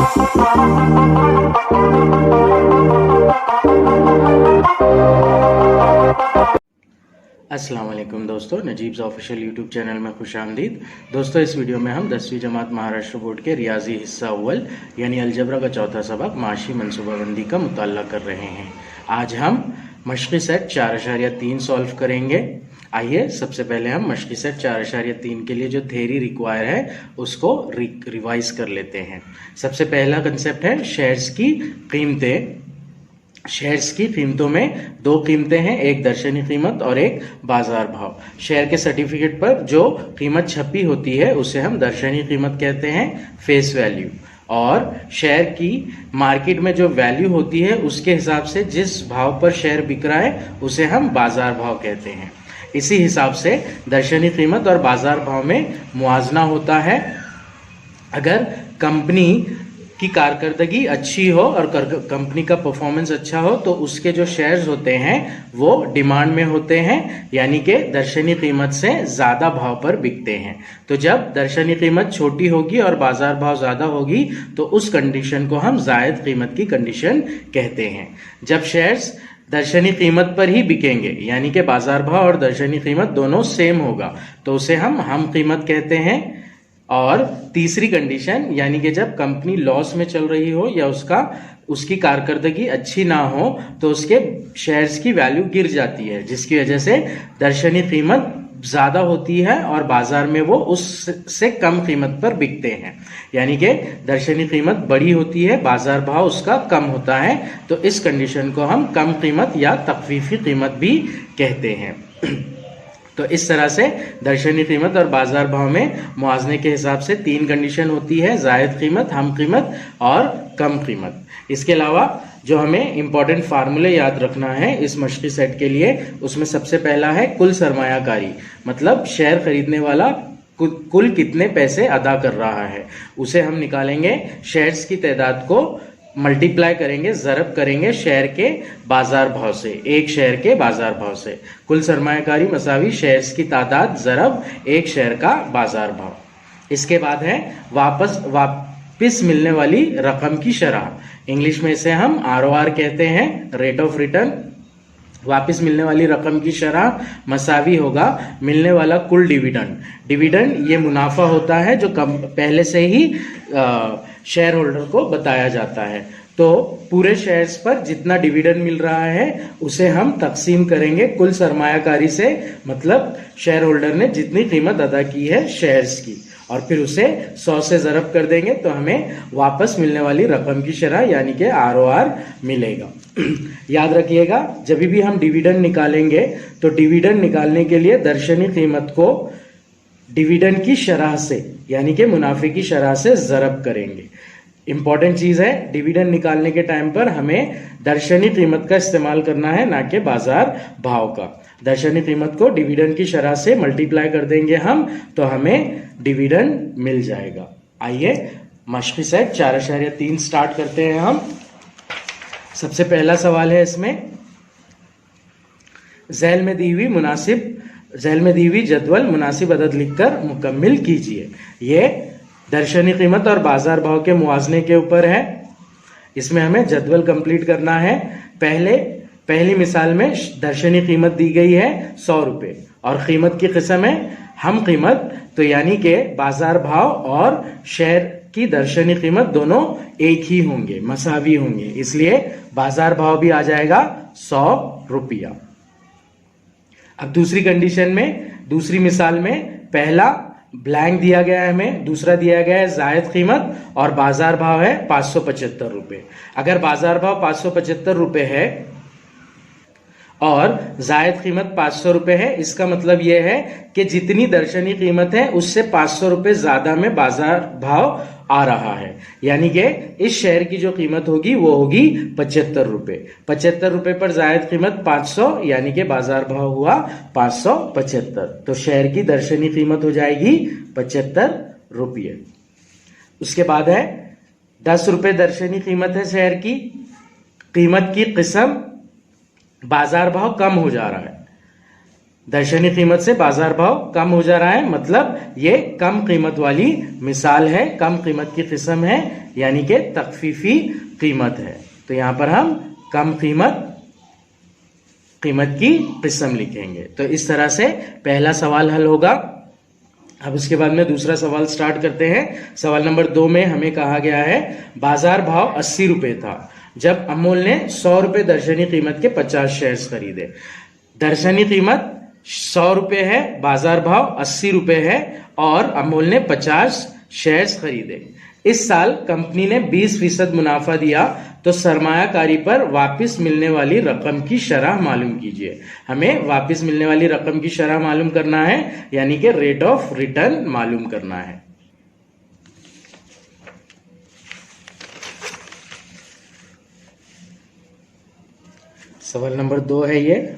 अस्सलाम वालेकुम दोस्तों, नजीब्स ऑफिशियल यूट्यूब चैनल में खुशामदीद। दोस्तों, इस वीडियो में हम 10वीं जमात महाराष्ट्र बोर्ड के रियाजी हिस्सा अव्वल यानी अलजबरा का चौथा सबक माशी मनसूबाबंदी का मुताल्ला कर रहे हैं। आज हम मशक़ी सेट 4.3 सॉल्व करेंगे। आइए सबसे पहले हम मशक़ी सेट 4.3 के लिए जो थ्योरी रिक्वायर है उसको रिवाइज कर लेते हैं। सबसे पहला कंसेप्ट है शेयर्स की कीमतें। शेयर्स की कीमतों में दो कीमतें हैं, एक दर्शनी कीमत और एक बाजार भाव। शेयर के सर्टिफिकेट पर जो कीमत छपी होती है उसे हम दर्शनी कीमत कहते हैं, फेस वैल्यू, और शेयर की मार्केट में जो वैल्यू होती है उसके हिसाब से जिस भाव पर शेयर बिक रहा है उसे हम बाजार भाव कहते हैं। इसी हिसाब से दर्शनी कीमत और बाजार भाव में मुआवजा होता है। अगर कंपनी की कारकर्दगी अच्छी हो और कंपनी का परफॉर्मेंस अच्छा हो तो उसके जो शेयर्स होते हैं वो डिमांड में होते हैं, यानी कि दर्शनी कीमत से ज़्यादा भाव पर बिकते हैं। तो जब दर्शनी कीमत छोटी होगी और बाजार भाव ज़्यादा होगी तो उस कंडीशन को हम जायद कीमत की कंडीशन कहते हैं। जब शेयर्स दर्शनी कीमत पर ही बिकेंगे यानी कि बाजार भाव और दर्शनी कीमत दोनों सेम होगा तो उसे हम कीमत कहते हैं। और तीसरी कंडीशन यानी कि जब कंपनी लॉस में चल रही हो या उसकी कारकर्दगी अच्छी ना हो तो उसके शेयर्स की वैल्यू गिर जाती है, जिसकी वजह से दर्शनी कीमत ज़्यादा होती है और बाजार में वो उससे कम कीमत पर बिकते हैं। यानी कि दर्शनी कीमत बड़ी होती है, बाजार भाव उसका कम होता है, तो इस कंडीशन को हम कम कीमत या तखफीफी कीमत भी कहते हैं। तो इस तरह से दर्शनी कीमत और बाजार भाव में मुआवजे के हिसाब से तीन कंडीशन होती है, जायद कीमत, हम कीमत और कम कीमत। इसके अलावा जो हमें इंपॉर्टेंट फार्मूले याद रखना है इस मशक़ी सेट के लिए, उसमें सबसे पहला है कुल सरमायाकारी, मतलब शेयर खरीदने वाला कुल कितने पैसे अदा कर रहा है उसे हम निकालेंगे। शेयर्स की तादाद को मल्टीप्लाई करेंगे, ज़रब करेंगे शेयर के बाजार भाव से, एक शेयर के बाजार भाव से। कुल सरमायाकारी मसावी शेयर्स की तादाद ज़रब एक शेयर का बाजार भाव। इसके बाद है वापस मिलने वाली रकम की शरह, इंग्लिश में इसे हम ROR कहते हैं, रेट ऑफ रिटर्न। वापस मिलने वाली रकम की शरह मसावी होगा मिलने वाला कुल डिविडेंड। डिविडेंड ये मुनाफा होता है जो पहले से ही शेयर होल्डर को बताया जाता है। तो पूरे शेयर्स पर जितना डिविडेंड मिल रहा है उसे हम तकसीम करेंगे कुल सरमायाकारी से, मतलब शेयर होल्डर ने जितनी कीमत अदा की है शेयर्स की, और फिर उसे 100 से ज़रब कर देंगे तो हमें वापस मिलने वाली रकम की शरह यानी कि ROR मिलेगा। याद रखिएगा, जब भी हम डिविडेंड निकालेंगे तो डिविडेंड निकालने के लिए दर्शनी कीमत को डिविडेंड की शरह से यानी कि मुनाफे की शरह से ज़रब करेंगे। इंपॉर्टेंट चीज़ है, डिविडेंड निकालने के टाइम पर हमें दर्शनी कीमत का इस्तेमाल करना है, ना कि बाजार भाव का। दर्शनी कीमत को डिविडेंड की शरह से मल्टीप्लाई कर देंगे हम तो हमें डिविडेंड मिल जाएगा। आइए मशक़ी सेट 4.3 स्टार्ट करते हैं हम। सबसे पहला सवाल है इसमें, झैल में दी हुई जदवल मुनासिब अदद लिखकर मुकम्मिल कीजिए। ये दर्शनी कीमत और बाजार भाव के मुआवजे के ऊपर है। इसमें हमें जदवल कंप्लीट करना है। पहली मिसाल में दर्शनी कीमत दी गई है 100 रुपये और कीमत की किस्म है हम कीमत, तो यानी कि बाजार भाव और शेयर की दर्शनी कीमत दोनों एक ही होंगे, मसावी होंगे, इसलिए बाजार भाव भी आ जाएगा 100 रुपया। अब दूसरी कंडीशन में, दूसरी मिसाल में पहला ब्लैंक दिया गया है हमें, दूसरा दिया गया है जायद कीमत और बाजार भाव है 575 रुपये। अगर बाजार भाव 575 रुपये है और जायद कीमत 500 रुपये है, इसका मतलब यह है कि जितनी दर्शनी कीमत है उससे 500 रुपये ज्यादा में बाजार भाव आ रहा है, यानी कि इस शेयर की जो कीमत होगी वो होगी 75 रुपये। 75 रुपये पर जायद कीमत 500 यानी कि बाजार भाव हुआ 575, तो शेयर की दर्शनी कीमत हो जाएगी 75 रुपये। उसके बाद है 10 रुपये दर्शनी कीमत है शेयर की, कीमत की किस्म बाजार भाव कम हो जा रहा है, दर्शनी कीमत से बाजार भाव कम हो जा रहा है, मतलब ये कम कीमत वाली मिसाल है, कम कीमत की किस्म है, यानी कि तखफीफी कीमत है। तो यहां पर हम कम कीमत की किस्म लिखेंगे। तो इस तरह से पहला सवाल हल होगा। अब उसके बाद में दूसरा सवाल स्टार्ट करते हैं। सवाल नंबर 2 में हमें कहा गया है बाजार भाव 80 रुपए था जब अमूल ने 100 रुपए दर्शनी कीमत के 50 शेयर्स खरीदे। दर्शनी कीमत 100 रुपए है, बाजार भाव 80 रुपए है और अमूल ने 50 शेयर्स खरीदे। इस साल कंपनी ने 20% मुनाफा दिया, तो सरमायाकारी पर वापस मिलने वाली रकम की शरह मालूम कीजिए। हमें वापस मिलने वाली रकम की शरह मालूम करना है, यानी कि रेट ऑफ रिटर्न मालूम करना है। सवाल नंबर 2 है ये,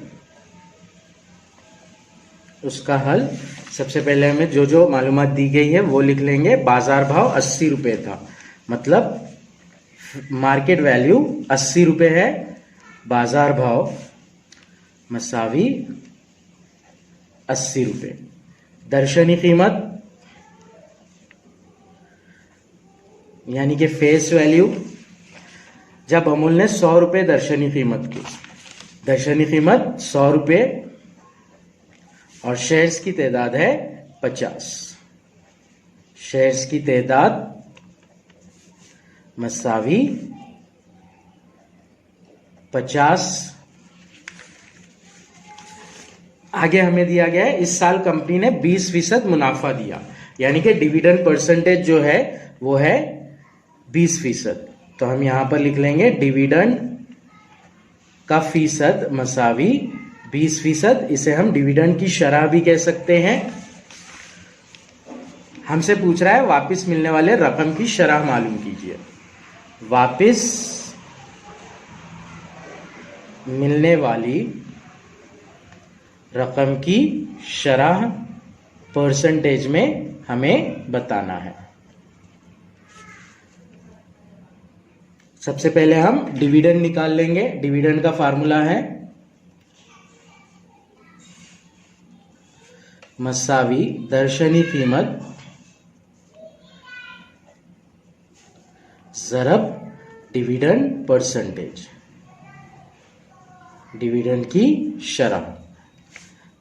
उसका हल। सबसे पहले हमें जो जो मालूमात दी गई है वो लिख लेंगे। बाजार भाव 80 रुपए था, मतलब मार्केट वैल्यू 80 रुपए है, बाजार भाव मसावी 80 रुपए। दर्शनी कीमत यानी कि फेस वैल्यू, जब अमूल ने 100 रुपए दर्शनी कीमत की, दर्शनी कीमत 100 रुपए और शेयर्स की तादाद है 50। शेयर्स की तादाद मसावी 50। आगे हमें दिया गया है इस साल कंपनी ने 20% मुनाफा दिया, यानी कि डिविडेंड परसेंटेज जो है वो है 20%। तो हम यहां पर लिख लेंगे डिविडेंड का फीसद मसावी 20%। इसे हम डिविडेंड की शरह भी कह सकते हैं। हमसे पूछ रहा है वापस मिलने वाले रकम की शरह मालूम कीजिए। वापस मिलने वाली रकम की शरह परसेंटेज में हमें बताना है। सबसे पहले हम डिविडेंड निकाल लेंगे। डिविडेंड का फार्मूला है मसावी दर्शनी कीमत ज़रब डिविडेंड परसेंटेज, डिविडेंड की शरह।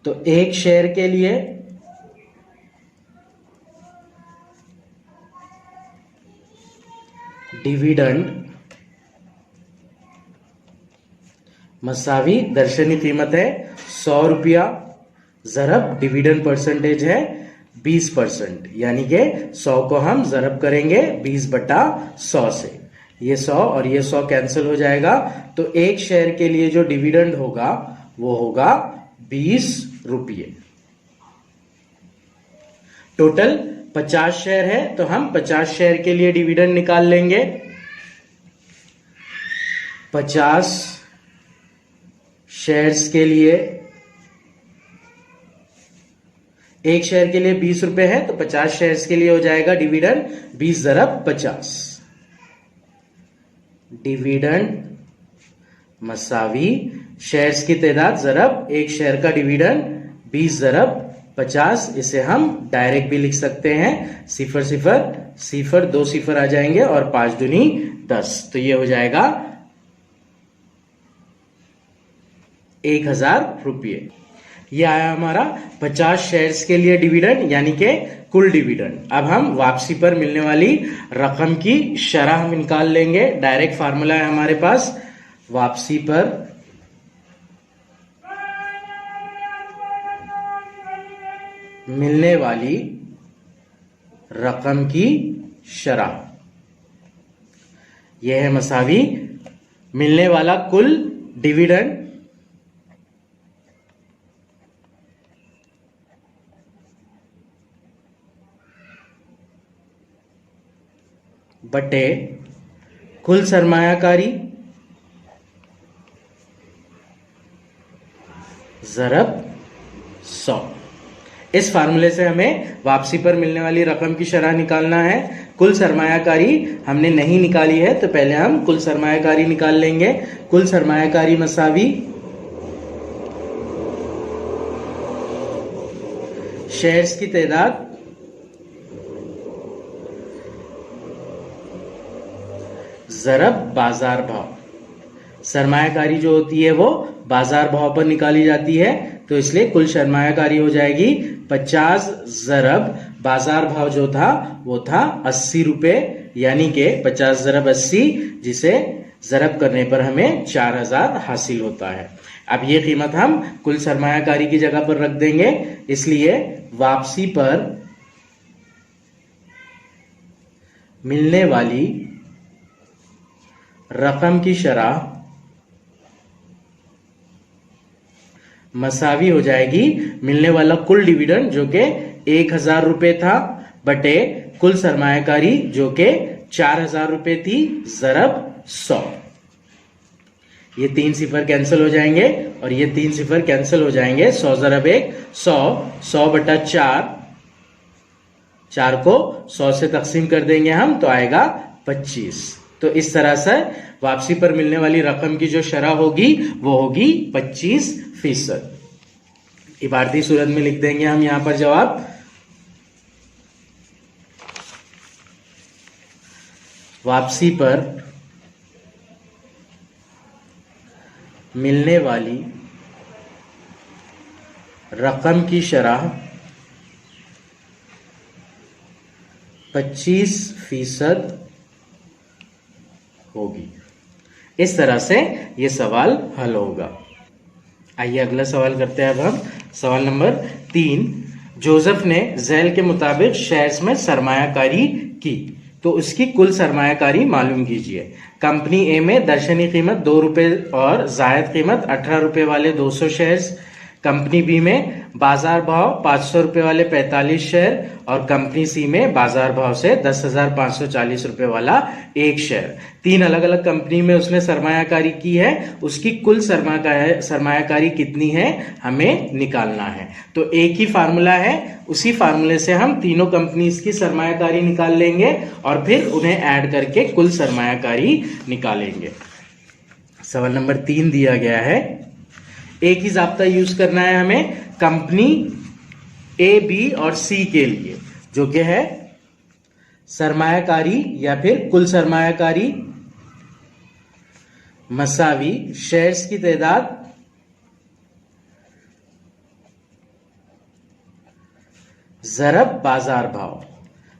तो एक शेयर के लिए डिविडेंड मसावी दर्शनी कीमत है 100 रुपया ज़रब डिविडेंड परसेंटेज है 20%, यानी कि 100 को हम ज़रब करेंगे 20/100 से। ये 100 और ये 100 कैंसिल हो जाएगा, तो एक शेयर के लिए जो डिविडेंड होगा वो होगा 20 रुपये। टोटल 50 शेयर है, तो हम 50 शेयर के लिए डिविडेंड निकाल लेंगे। 50 शेयर्स के लिए, एक शेयर के लिए 20 रुपए है, तो 50 शेयर्स के लिए हो जाएगा डिविडेंड 20 ज़रब 50। डिविडेंड मसावी शेयर्स की तादाद ज़रब एक शेयर का डिविडेंड 20 ज़रब 50। इसे हम डायरेक्ट भी लिख सकते हैं। 0 0 0 2 0 आ जाएंगे और 5 दूनी 10, तो ये हो जाएगा 1000 रुपये। ये आया हमारा 50 शेयर्स के लिए डिविडेंड, यानी कि कुल डिविडेंड। अब हम वापसी पर मिलने वाली रकम की शरह निकाल लेंगे। डायरेक्ट फार्मूला है हमारे पास, वापसी पर मिलने वाली रकम की शरह। यह है मसावी मिलने वाला कुल डिविडेंड बटे कुल सरमायाकारी ज़रब 100। इस फार्मूले से हमें वापसी पर मिलने वाली रकम की शरह निकालना है। कुल सरमायाकारी हमने नहीं निकाली है, तो पहले हम कुल सरमायाकारी निकाल लेंगे। कुल सरमायाकारी मसावी शेयर्स की तादाद ज़रब बाजार भाव। सरमायाकारी जो होती है वो बाजार भाव पर निकाली जाती है, तो इसलिए कुल सरमायाकारी हो जाएगी 50 ज़रब बाजार भाव जो था वो था 80 रुपए, यानी कि 50 ज़रब 80, जिसे ज़रब करने पर हमें 4000 हासिल होता है। अब ये कीमत हम कुल सरमायाकारी की जगह पर रख देंगे, इसलिए वापसी पर मिलने वाली रकम की शरह मसावी हो जाएगी मिलने वाला कुल डिविडेंड जो कि 1000 रुपए था बटे कुल सरमायाकारी जो कि 4000 रुपए थी, ज़रब 100। ये 3 सिफर कैंसिल हो जाएंगे और ये 3 सिफर कैंसिल हो जाएंगे। 100 ज़रब 1 100, 100 बटा 4, 4 को 100 से तकसीम कर देंगे हम तो आएगा 25। तो इस तरह से वापसी पर मिलने वाली रकम की जो शरह होगी वो होगी 25%। इबारती सूरत में लिख देंगे हम यहां पर जवाब। वापसी पर मिलने वाली रकम की शरह 25% होगी। इस तरह से ये सवाल हल होगा। आइए अगला सवाल करते हैं अब हम। सवाल नंबर 3, जोसेफ ने झैल के मुताबिक शेयर्स में सरमायाकारी की, तो उसकी कुल सरमायाकारी मालूम कीजिए। कंपनी ए में दर्शनी कीमत 2 रुपए और जायद कीमत 18 रुपए वाले 200 शेयर्स, कंपनी बी में बाजार भाव 500 रुपए वाले 45 शेयर और कंपनी सी में बाजार भाव से 10,540 रुपए वाला 1 शेयर। 3 अलग अलग कंपनी में उसने सरमायाकारी की है, उसकी कुल सरमायाकारी कितनी है हमें निकालना है। तो एक ही फार्मूला है, उसी फार्मूले से हम तीनों कंपनीज की सरमायाकारी निकाल लेंगे और फिर उन्हें ऐड करके कुल सरमायाकारी निकालेंगे। सवाल नंबर 3 दिया गया है, एक ही जाब्ता यूज करना है हमें कंपनी ए, बी और सी के लिए, जो कि है सरमायाकारी या फिर कुल सरमायाकारी मसावी शेयर्स की तादाद ज़रब बाजार भाव।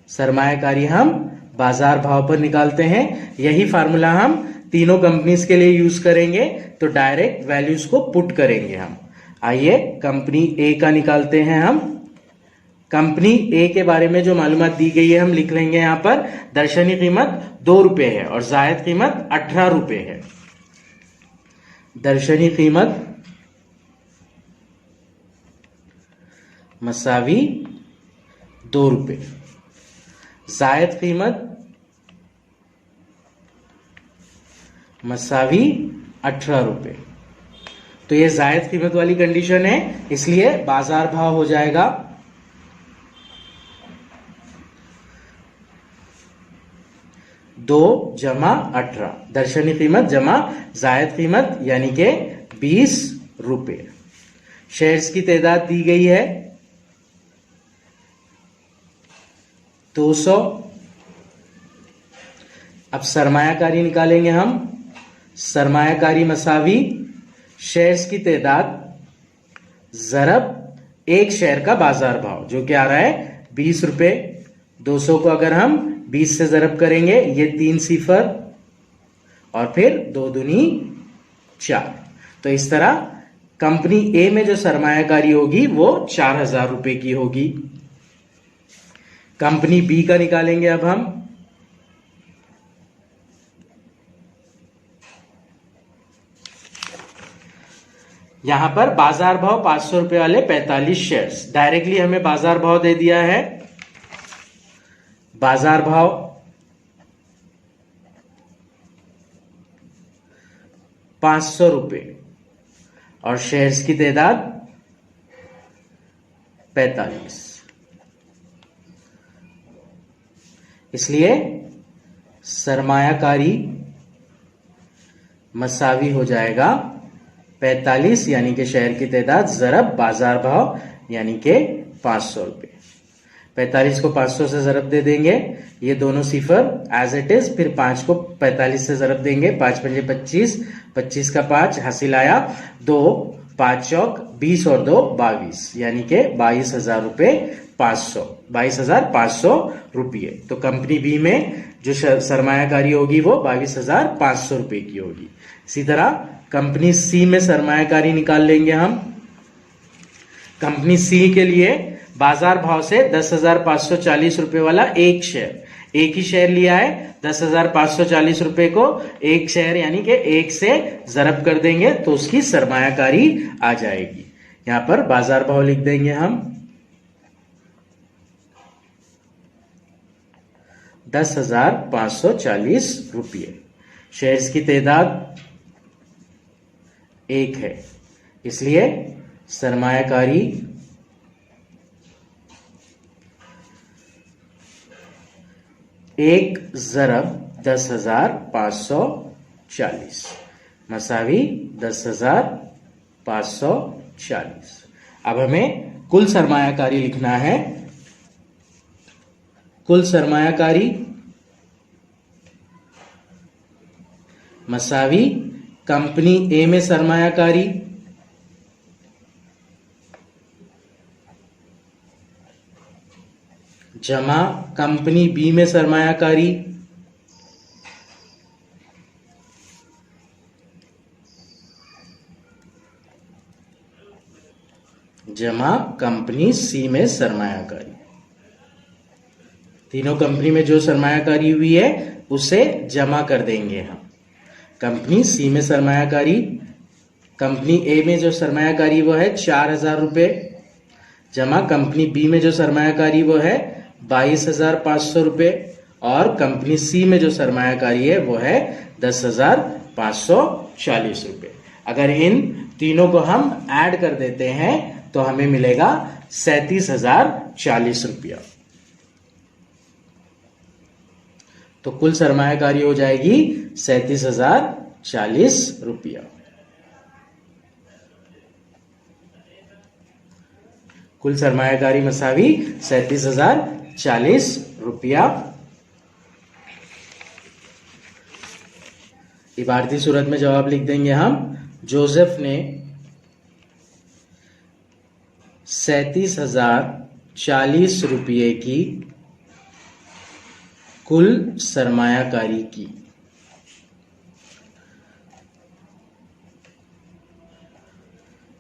सरमायाकारी हम बाजार भाव पर निकालते हैं, यही फार्मूला हम तीनों कंपनीज के लिए यूज करेंगे, तो डायरेक्ट वैल्यूज को पुट करेंगे हम। आइए कंपनी ए का निकालते हैं हम। कंपनी ए के बारे में जो मालूमात दी गई है हम लिख लेंगे यहां पर। दर्शनी कीमत 2 रुपए है और जायद कीमत 18 रुपए है। दर्शनी कीमत मसावी 2 रुपए, जायद कीमत मसावी 18 रुपए। तो ये जायद कीमत वाली कंडीशन है, इसलिए बाजार भाव हो जाएगा 2 जमा 18, दर्शनी कीमत जमा जायद कीमत यानी के 20 रुपए। शेयर्स की तादाद दी गई है 200। अब सरमायाकारी निकालेंगे हम। सरमायाकारी मसावी शेयर्स की तादाद ज़रब 1 शेयर का बाजार भाव, जो कि आ रहा है 20 रुपए। 200 को अगर हम 20 से ज़रब करेंगे, ये 3 सिफर और फिर 2 दूनी 4। तो इस तरह कंपनी ए में जो सरमायाकारी होगी वो 4000 रुपए की होगी। कंपनी बी का निकालेंगे अब हम। यहां पर बाजार भाव 500 रुपए वाले 45 शेयर्स, डायरेक्टली हमें बाजार भाव दे दिया है। बाजार भाव 500 रुपए और शेयर्स की तादाद 45, इसलिए सरमायाकारी मसावी हो जाएगा 45, यानी कि शेयर की तादाद ज़रब बाजार भाव यानी कि 500 रुपये। 45 को 500 से ज़रब दे देंगे, ये दोनों सिफर एज इट इज, फिर 5 को 45 से ज़रब देंगे, 5 पंजे 25, 25 का 5 हासिल आया 2, 5 चौक 20 और 2 22, यानी कि 22,000 रुपये 500, 22,500 रुपये। तो कंपनी बी में जो सरमायाकारी होगी वो 22,500 रुपये की होगी। इसी तरह कंपनी सी में सरमायाकारी निकाल लेंगे हम। कंपनी सी के लिए बाजार भाव से 10,540 रुपए वाला एक ही शेयर लिया है। 10,540 रुपए को एक शेयर यानी कि एक से ज़रब कर देंगे तो उसकी सरमायाकारी आ जाएगी। यहां पर बाजार भाव लिख देंगे हम 10,540 रुपये। शेयर्स की तादाद 1 है, इसलिए सरमायाकारी 1 ज़रब 10,540 मसावी 10,540। अब हमें कुल सरमायाकारी लिखना है। कुल सरमायाकारी मसावी कंपनी ए में सरमायाकारी जमा कंपनी बी में सरमायाकारी जमा कंपनी सी में सरमायाकारी। तीनों कंपनी में जो सरमायाकारी हुई है उसे जमा कर देंगे हम। कंपनी सी में सरमायाकारी, कंपनी ए में जो सरमायाकारी वो है 4,000 रुपये, जमा कंपनी बी में जो सरमायाकारी वो है 22,500 रुपये, और कंपनी सी में जो सरमायाकारी है वो है 10,540 रुपये। अगर इन तीनों को हम ऐड कर देते हैं तो हमें मिलेगा 37,040 रुपया। तो कुल सरमायाकारी हो जाएगी 37,040 रुपया। कुल सरमायाकारी मसावी 37,040 रुपया। इबारती सूरत में जवाब लिख देंगे हम। जोसेफ ने 37,040 रुपये की कुल सरमायाकारी की।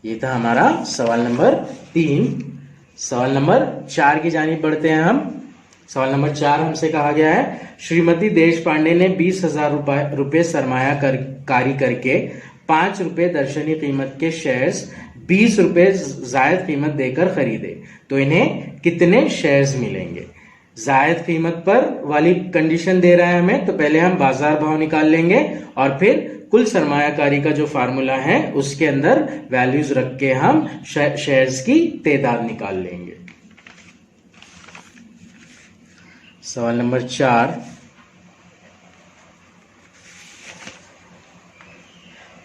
ये था हमारा सवाल नंबर 3। सवाल नंबर 4 की जानिब बढ़ते हैं हम। सवाल नंबर 4 हमसे कहा गया है, श्रीमती देशपांडे ने 20,000 रुपये सरमायाकारी करके 5 रुपये दर्शनी कीमत के शेयर्स 20 रुपये जायद कीमत देकर खरीदे, तो इन्हें कितने शेयर्स मिलेंगे। जायद कीमत पर वाली कंडीशन दे रहा है हमें, तो पहले हम बाजार भाव निकाल लेंगे और फिर कुल सरमायाकारी का जो फार्मूला है उसके अंदर वैल्यूज रख के हम शेयर्स की तादाद निकाल लेंगे। सवाल नंबर 4,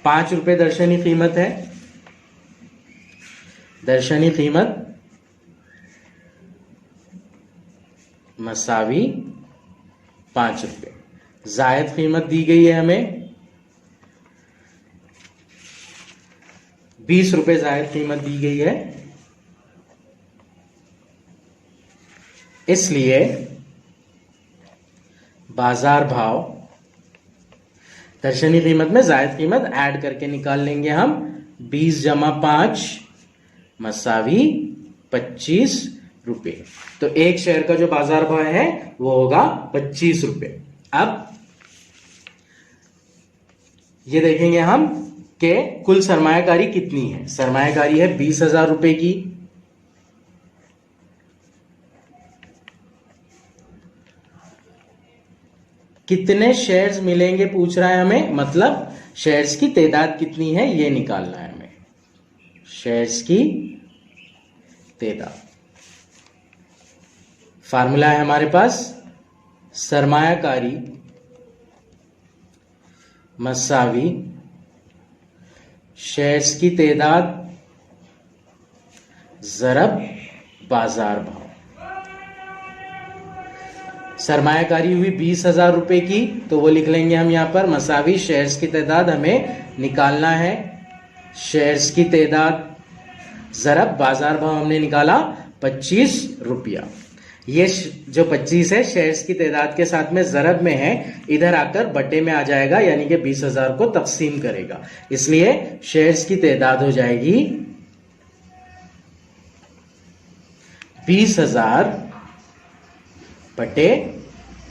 5 रुपये दर्शनी कीमत है। दर्शनी कीमत मसावी 5 रुपये। जायद कीमत दी गई है हमें 20 रुपये जायद कीमत दी गई है, इसलिए बाजार भाव दर्शनी कीमत में जायद कीमत ऐड करके निकाल लेंगे हम। 20 जमा 5 मसावी 25 रुपये। तो एक शेयर का जो बाजार भाव है वो होगा 25 रुपये। अब ये देखेंगे हम कि कुल सरमायाकारी कितनी है। सरमायाकारी है 20,000 रुपए की, कितने शेयर्स मिलेंगे पूछ रहा है हमें, मतलब शेयर्स की तादाद कितनी है ये निकालना है हमें। शेयर्स की तादाद, फार्मूला है हमारे पास सरमायाकारी मसावी शेयर्स की तादाद ज़रब बाजार भाव। सरमायाकारी हुई 20,000 रुपए की, तो वो लिख लेंगे हम यहां पर मसावी शेयर्स की तादाद हमें निकालना है। शेयर्स की तादाद ज़रब बाजार भाव हमने निकाला 25 रुपया। ये जो 25 है शेयर्स की तादाद के साथ में ज़रब में है, इधर आकर बटे में आ जाएगा, यानी कि 20,000 को तकसीम करेगा। इसलिए शेयर्स की तादाद हो जाएगी 20,000 बटे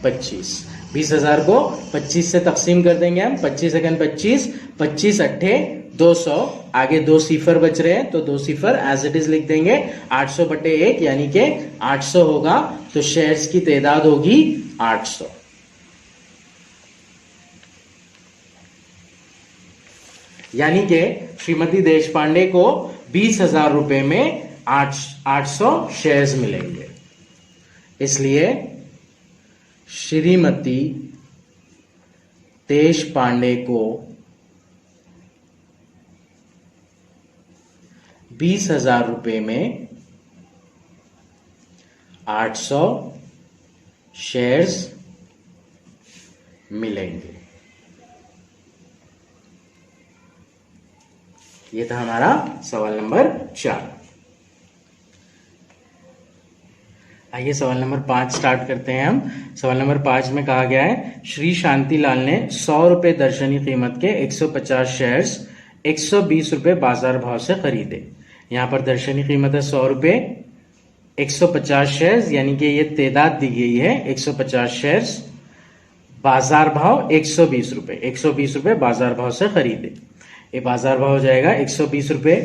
25। 20,000 को 25 से तकसीम कर देंगे हम। 25 सेकंड 25, 25 अट्ठे 200, आगे 2 सिफर बच रहे हैं तो 2 सिफर एज इट इज लिख देंगे। 800 बटे 1 यानी कि 800 होगा, तो शेयर्स की तादाद होगी 800। यानी कि श्रीमती देशपांडे को 20,000 रुपए में 800 शेयर्स मिलेंगे। इसलिए श्रीमती देशपांडे को 20,000 रुपए में 800 शेयर्स मिलेंगे। ये था हमारा सवाल नंबर 4। आइए सवाल नंबर 5 स्टार्ट करते हैं हम। सवाल नंबर 5 में कहा गया है, श्री शांतिलाल ने 100 रुपए दर्शनी कीमत के 150 शेयर्स 120 रुपए बाजार भाव से खरीदे। यहां पर दर्शनी कीमत है 100 रुपए, 150 शेयर्स यानी कि ये तादाद दी गई है 150 शेयर्स, बाजार भाव 120 रुपए, 120 रुपए बाजार भाव से खरीदे। ये बाजार भाव हो जाएगा 120 रुपए।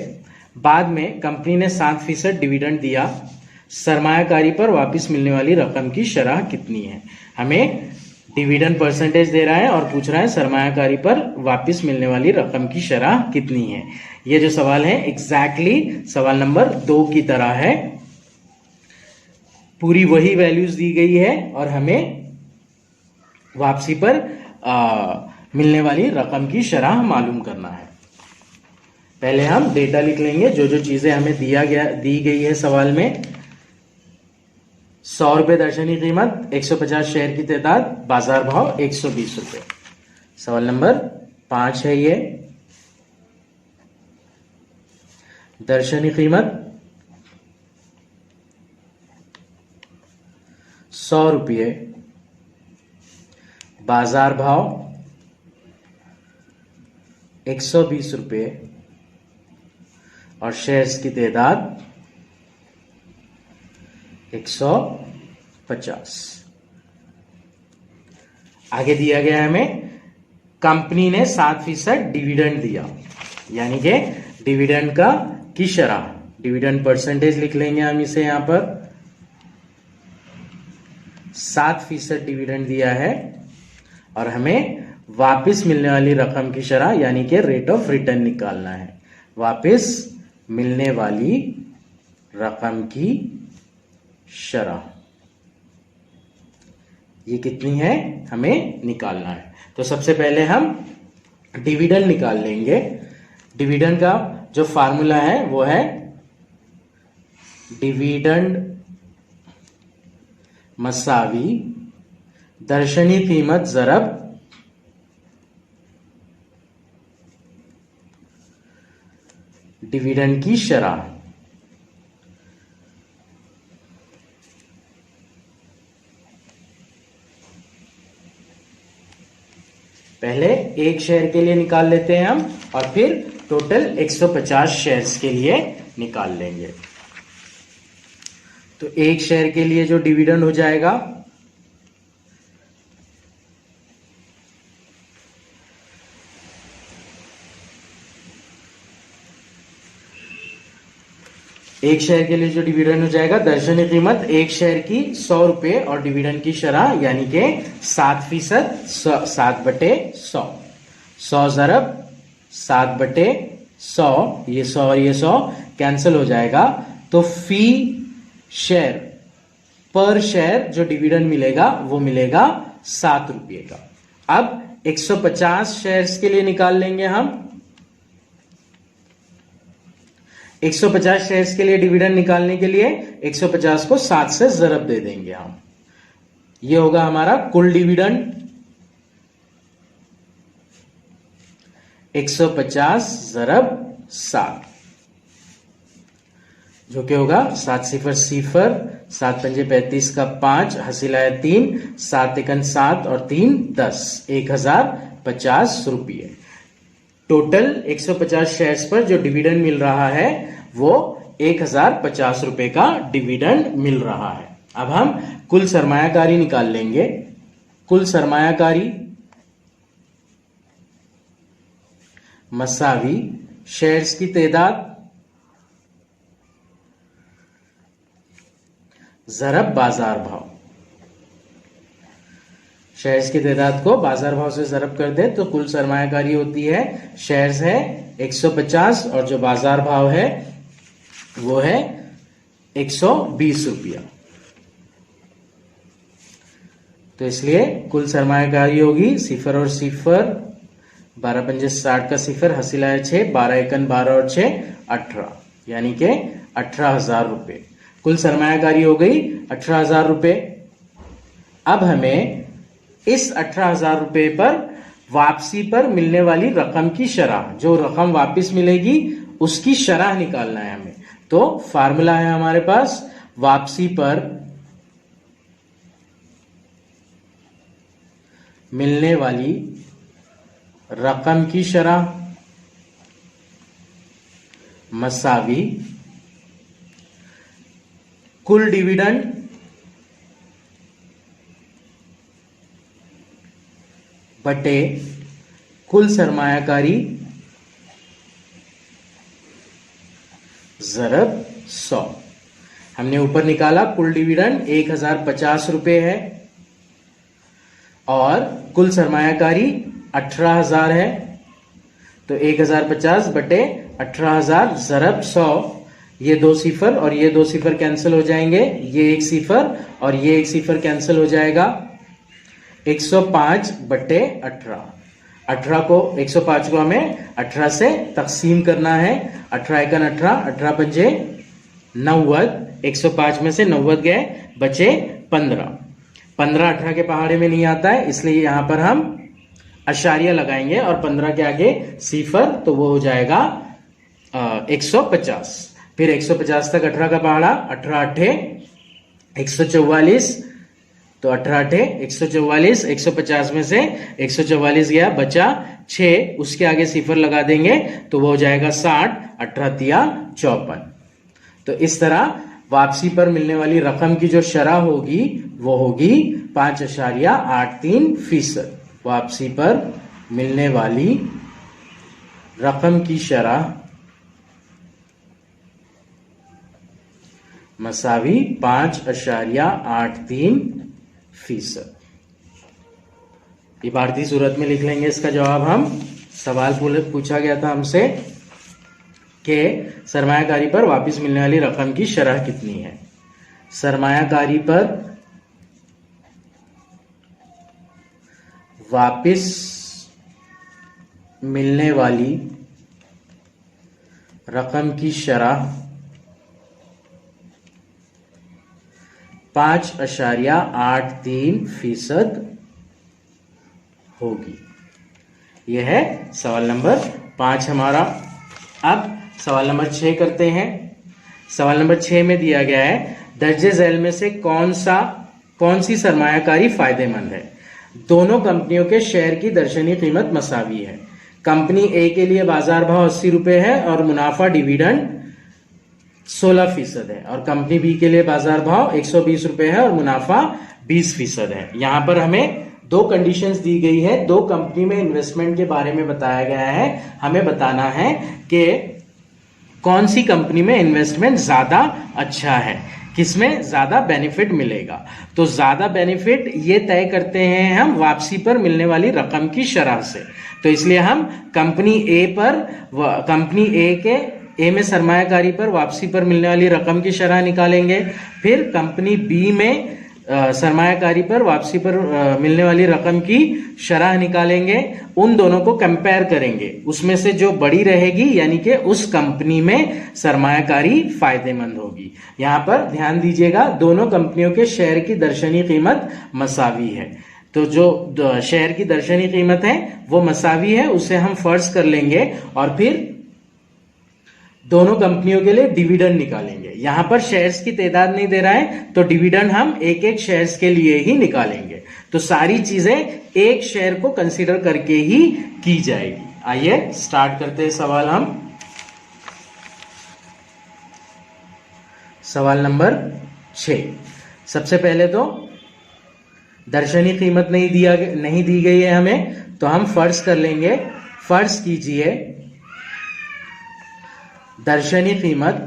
बाद में कंपनी ने 7% डिविडेंड दिया। सरमायाकारी पर वापस मिलने वाली रकम की शरह कितनी है? हमें डिविडेंड परसेंटेज दे रहा है और पूछ रहा है सरमायाकारी पर वापस मिलने वाली रकम की शरह कितनी है। ये जो सवाल है एग्जैक्टली सवाल नंबर 2 की तरह है। पूरी वही वैल्यूज दी गई है और हमें वापसी पर मिलने वाली रकम की शरह मालूम करना है। पहले हम डेटा लिख लेंगे, जो जो चीजें हमें दी गई है सवाल में। 100 रुपए दर्शनी कीमत, 150 शेयर की तादाद, बाजार भाव 120 रुपए। सवाल नंबर 5 है ये। दर्शनी कीमत 100 रुपये, बाजार भाव 120 रुपये और शेयर्स की तादाद 150। आगे दिया गया है हमें कंपनी ने 7% डिविडेंड दिया, यानी कि डिविडेंड की शरह, डिविडेंड परसेंटेज लिख लेंगे हम इसे यहां पर। 7% डिविडेंड दिया है और हमें वापस मिलने वाली रकम की शरह यानी कि रेट ऑफ रिटर्न निकालना है। वापस मिलने वाली रकम की शरह ये कितनी है हमें निकालना है। तो सबसे पहले हम डिविडेंड निकाल लेंगे। डिविडेंड का जो फार्मूला है वो है डिविडेंड मसावी दर्शनी कीमत ज़रब डिविडेंड की शरह। पहले एक शेयर के लिए निकाल लेते हैं हम और फिर टोटल 150 शेयर्स के लिए निकाल लेंगे। तो एक शेयर के लिए जो डिविडेंड हो जाएगा एक शेयर के लिए जो डिविडेंड हो जाएगा, दर्शनी कीमत एक शेयर की 100 रुपए और डिविडेंड की शरह यानी कि 7%, 7 बटे 100, 100 ज़रब 7 बटे 100, ये 100 और ये 100 कैंसिल हो जाएगा। तो फी शेयर पर शेयर जो डिविडेंड मिलेगा वो मिलेगा 7 रुपये का। अब 150 शेयर्स के लिए निकाल लेंगे हम। 150 शेयर्स के लिए डिविडेंड निकालने के लिए 150 को 7 से ज़रब दे देंगे हम। ये होगा हमारा कुल डिविडेंड 150 ज़रब 7, जो कि होगा 7 सिफर सिफर, 7 पंजे 35 का 5, हसीलाया 3, 7 एकन 7 और 3 10, 1050 रुपये। टोटल 150 शेयर्स पर जो डिविडेंड मिल रहा है वो 1050 रुपए का डिविडेंड मिल रहा है। अब हम कुल सरमायाकारी निकाल लेंगे। कुल सरमायाकारी मसावी शेयर्स की तादाद ज़रब बाजार भाव। शेयर्स की तादाद को बाजार भाव से ज़रब कर दे तो कुल सरमायाकारी होती है, शेयर्स है 150 और जो बाजार भाव है वो है 120 रुपया। तो इसलिए कुल सरमायाकारी होगी सिफर और सिफर, 12 पंजे 60 का सिफर, हसीलाया 6, 12 एकन 12 और 6 18, यानी के 18,000 रुपये। कुल सरमायाकारी हो गई 18,000 रुपये। अब हमें इस 18,000 रुपये पर वापसी पर मिलने वाली रकम की शरह, जो रकम वापस मिलेगी उसकी शरह निकालना है हमें। तो फार्मूला है हमारे पास, वापसी पर मिलने वाली रकम की शरह मसावी कुल डिविडेंड बटे कुल सरमायाकारी ज़रब 100। हमने ऊपर निकाला कुल डिविडेंड 1050 रुपये है और कुल सरमायाकारी 18,000 है, तो 1050 बटे 18,000 ज़रब 100। ये 2 सिफर और ये 2 सिफर कैंसिल हो जाएंगे, ये 1 सिफर और ये 1 सिफर कैंसिल हो जाएगा। 105 बटे 18, 18 को 105 को हमें 18 से तकसीम करना है। 18 एकन 18, 18 पंजे 90, 105 में से 90 गए, बचे 15। 15 18 के पहाड़े में नहीं आता है, इसलिए यहां पर हम अशारिया लगाएंगे और 15 के आगे सिफर, तो वो हो जाएगा 150। फिर 150 तक 18 का पहाड़ा, 18 अट्ठे 144, तो 18 अट्ठे 144, 150 में से 144 गया, बचा 6, उसके आगे सिफर लगा देंगे तो वो हो जाएगा 60, 18 तिया 54। तो इस तरह वापसी पर मिलने वाली रकम की जो शरह होगी वो होगी 5.83%। वापसी पर मिलने वाली रकम की शरह मसावी 5.83%। इबारती सूरत में लिख लेंगे इसका जवाब हम। सवाल पूछा गया था हमसे कि सरमायाकारी पर वापस मिलने वाली रकम की शरह कितनी है। सरमायाकारी पर वापस मिलने वाली रकम की शरह 5.83% होगी। यह है सवाल नंबर 5 हमारा। अब सवाल नंबर 6 करते हैं। सवाल नंबर 6 में दिया गया है दर्जे झैल में से कौन सी सरमायाकारी फायदेमंद है। दोनों कंपनियों के शेयर की दर्शनी कीमत मसावी है। कंपनी ए के लिए बाजार भाव 80 रुपए है और मुनाफा डिविडेंड 16% है, और कंपनी बी के लिए बाजार भाव 120 रुपए है और मुनाफा 20% है। यहां पर हमें 2 कंडीशंस दी गई है। 2 कंपनी में इन्वेस्टमेंट के बारे में बताया गया है। हमें बताना है कि कौन सी कंपनी में इन्वेस्टमेंट ज्यादा अच्छा है, किसमें ज्यादा बेनिफिट मिलेगा। तो ज्यादा बेनिफिट ये तय करते हैं हम वापसी पर मिलने वाली रकम की शरह से। तो इसलिए हम कंपनी ए में सरमायाकारी पर वापसी पर मिलने वाली रकम की शरह निकालेंगे। फिर कंपनी बी में सरमायाकारी पर वापसी पर मिलने वाली रकम की शरह निकालेंगे, उन दोनों को कंपेयर करेंगे, उसमें से जो बड़ी रहेगी यानी कि उस कंपनी में सरमायाकारी फायदेमंद होगी। यहां पर ध्यान दीजिएगा, दोनों कंपनियों के शेयर की दर्शनी कीमत मसावी है, तो जो शेयर की दर्शनी कीमत है वो मसावी है, उसे हम फर्ज कर लेंगे और फिर दोनों कंपनियों के लिए डिविडेंड निकालेंगे। यहां पर शेयर्स की तादाद नहीं दे रहा है तो डिविडेंड हम एक एक शेयर्स के लिए ही निकालेंगे। तो सारी चीजें एक शेयर को कंसीडर करके ही की जाएगी। आइए स्टार्ट करते हैं सवाल हम। सवाल नंबर 6। सबसे पहले तो दर्शनी कीमत नहीं दी गई है हमें, तो हम फर्ज कर लेंगे, फर्ज कीजिए दर्शनी कीमत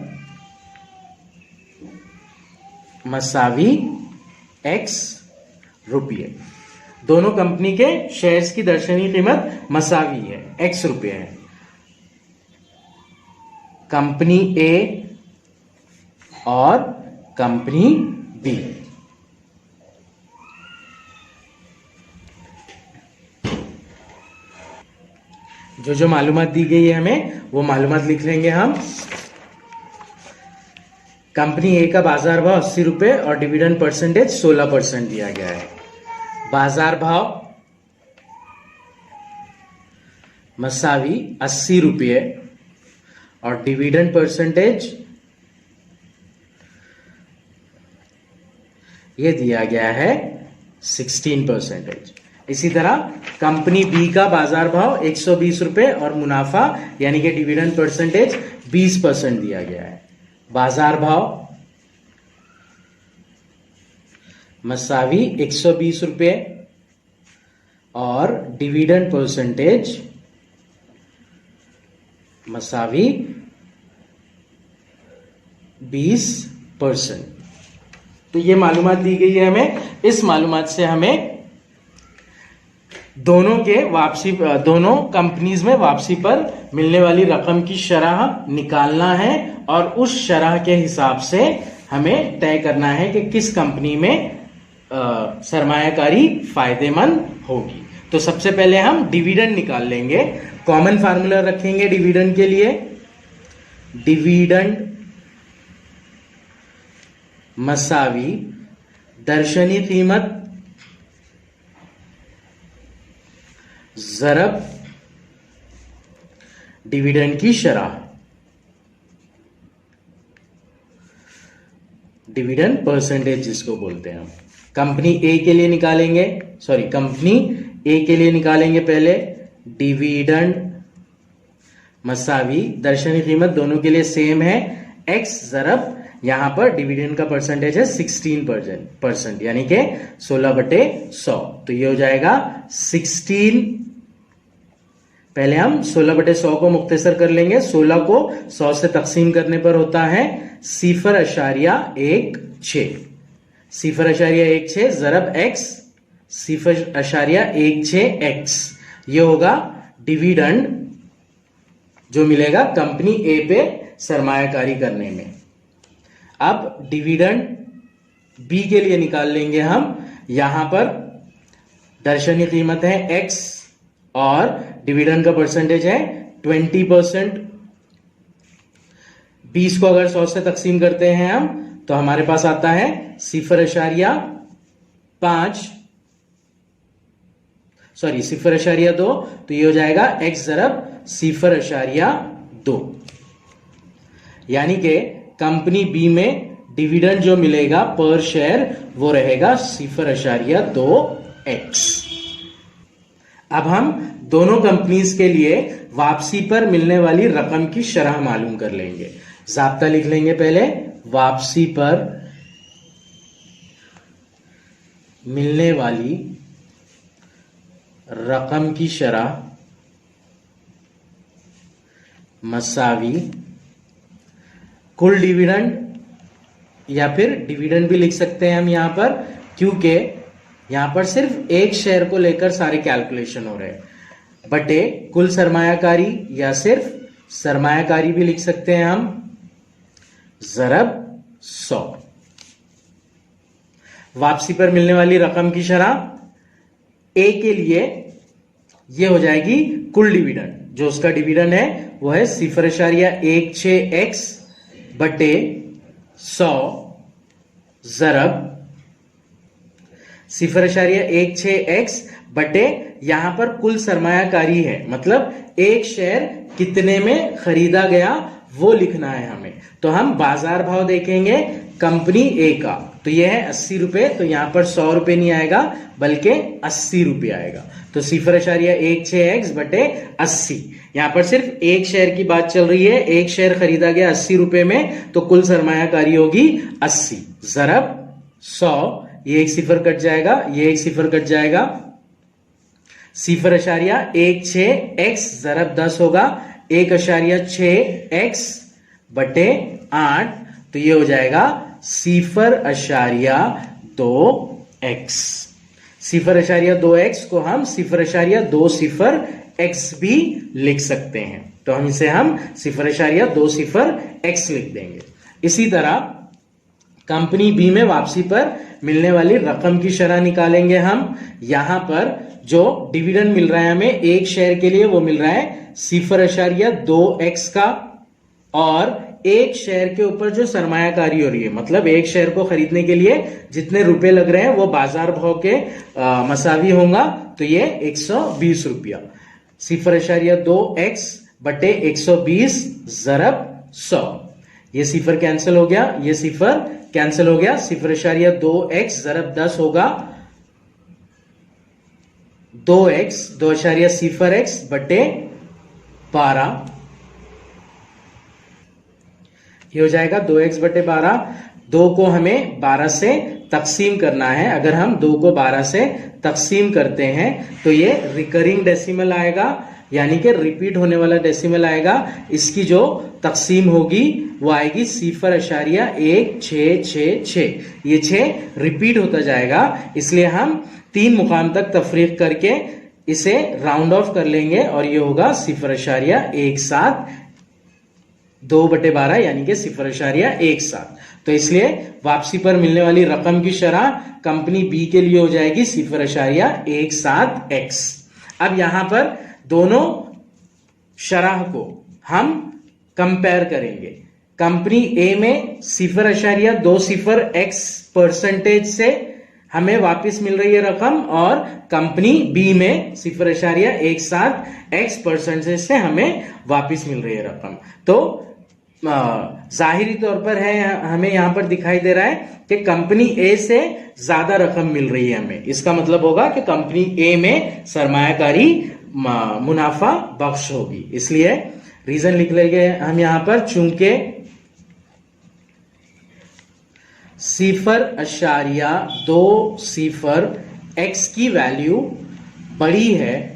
मसावी x रुपये। दोनों कंपनी के शेयर्स की दर्शनी कीमत मसावी है, x रुपये है। कंपनी A और कंपनी B। जो मालूमात दी गई है हमें वो मालूमात लिख लेंगे हम। कंपनी ए का बाजार भाव 80 रुपए और डिविडेंड परसेंटेज 16% दिया गया है। बाजार भाव मसावी 80 रुपये और डिविडेंड परसेंटेज ये दिया गया है 16%। इसी तरह कंपनी बी का बाजार भाव 120 रुपए और मुनाफा यानी कि डिविडेंड परसेंटेज 20% दिया गया है। बाजार भाव मसावी 120 रुपये और डिविडेंड परसेंटेज मसावी 20%। तो ये मालूमात दी गई है हमें। इस मालूमात से हमें दोनों कंपनीज में वापसी पर मिलने वाली रकम की शरह निकालना है और उस शरह के हिसाब से हमें तय करना है कि किस कंपनी में सरमायाकारी फायदेमंद होगी। तो सबसे पहले हम डिविडेंड निकाल लेंगे। कॉमन फार्मूला रखेंगे डिविडेंड के लिए, डिविडेंड मसावी दर्शनी कीमत ज़रब डिविडेंड की शरह। डिविडेंड परसेंटेज जिसको बोलते हैं हम। कंपनी ए के लिए निकालेंगे, कंपनी ए के लिए निकालेंगे पहले डिविडेंड मसावी दर्शनी कीमत दोनों के लिए सेम है, x ज़रब यहां पर डिविडेंड का परसेंटेज है 16% यानी कि 16/100। तो ये हो जाएगा 16। पहले हम 16/100 को मुख्तसर कर लेंगे। 16 को 100 से तकसीम करने पर होता है 0.16। 0.16 ज़रब x 0.16x। ये होगा डिविडेंड जो मिलेगा कंपनी ए पे सरमायाकारी करने में। अब डिविडेंड बी के लिए निकाल लेंगे हम। यहां पर दर्शनी कीमत है x और डिविडेंड का परसेंटेज है 20%। 20 को अगर 100 से तकसीम करते हैं हम तो हमारे पास आता है 0.2। तो ये हो जाएगा x ज़रब 0.2। यानी कि कंपनी बी में डिविडेंड जो मिलेगा पर शेयर वो रहेगा 0.2x। अब हम दोनों कंपनीज के लिए वापसी पर मिलने वाली रकम की शरह मालूम कर लेंगे। ज़ाब्ता लिख लेंगे पहले। वापसी पर मिलने वाली रकम की शरह मसावी कुल डिविडेंड, या फिर डिविडेंड भी लिख सकते हैं हम यहां पर, क्योंकि यहां पर सिर्फ एक शेयर को लेकर सारे कैलकुलेशन हो रहे हैं, बटे कुल सरमायाकारी या सिर्फ सरमायाकारी भी लिख सकते हैं हम ज़रब 100। वापसी पर मिलने वाली रकम की शरह ए के लिए ये हो जाएगी कुल डिविडेंड। जो उसका डिविडेंड है वो है 0.16x बटे 100 ज़रब 0.16x बटे यहां पर कुल सरमायाकारी है, मतलब एक शेयर कितने में खरीदा गया वो लिखना है हमें। तो हम बाजार भाव देखेंगे कंपनी ए का, तो यह है 80 रुपए, तो यहां पर 100 रुपए नहीं आएगा बल्कि 80 रुपए आएगा। तो 0.16x बटे 80, यहां पर सिर्फ एक शेयर की बात चल रही है, एक शेयर खरीदा गया 80 रुपए में, तो कुल सरमायाकारी होगी 80 ज़रब 100, ये एक सिफर कट जाएगा, ये एक सिफर कट जाएगा, 0.16x ज़रब 10 होगा 1.6x बटे 8, तो ये हो जाएगा 0.2x। 0.2x को हम 0.20x भी लिख सकते हैं, तो हम इसे हम 0.20x लिख देंगे। इसी तरह कंपनी बी में वापसी पर मिलने वाली रकम की शरह निकालेंगे हम। यहां पर जो डिविडेंड मिल रहा है हमें एक शेयर के लिए, वो मिल रहा है 0.2x का, और एक शेयर के ऊपर जो सरमायाकारी हो रही है, मतलब एक शेयर को खरीदने के लिए जितने रुपए लग रहे हैं वो बाजार भाव के मसावी होगा, तो ये 120 रुपया। 0.2x बटे 120 ज़रब 100, ये सिफर कैंसिल हो गया, ये सिफर कैंसिल हो गया। 0.2x ज़रब 10 होगा 2x 2.0x बटे 12, ये हो जाएगा 2x बटे 12। 2 को हमें 12 से तकसीम करना है, अगर हम 2 को 12 से तकसीम करते हैं तो ये रिकरिंग डेसिमल आएगा, यानी कि रिपीट होने वाला डेसिमल आएगा। इसकी जो तकसीम होगी वो आएगी 0.1666, ये 6 रिपीट होता जाएगा, इसलिए हम 3 मुकाम तक तफरीक करके इसे राउंड ऑफ कर लेंगे और ये होगा 0.17, 2 बटे 12 यानी कि 0.17। तो इसलिए वापसी पर मिलने वाली रकम की शरह कंपनी बी के लिए हो जाएगी 0.17x। अब यहां पर दोनों शरह को हम कंपेयर करेंगे। कंपनी ए में 0.20x परसेंटेज से हमें वापस मिल रही है रकम, और कंपनी बी में 0.17x परसेंटेज से हमें वापस मिल रही है रकम। तो जाहिरी तौर पर है हमें यहां पर दिखाई दे रहा है कि कंपनी ए से ज्यादा रकम मिल रही है हमें, इसका मतलब होगा कि कंपनी ए में सरमायाकारी मुनाफा बख्श होगी। इसलिए रीजन लिख लेंगे हम यहां पर, चूंकि 0.20x की वैल्यू बड़ी है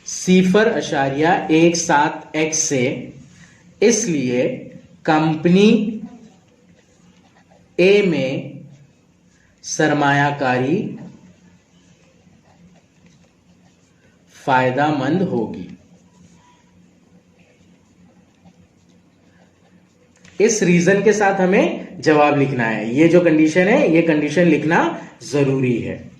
0.17x से, इसलिए कंपनी ए में सरमायाकारी फायदामंद होगी। इस रीजन के साथ हमें जवाब लिखना है, ये जो कंडीशन है ये कंडीशन लिखना जरूरी है।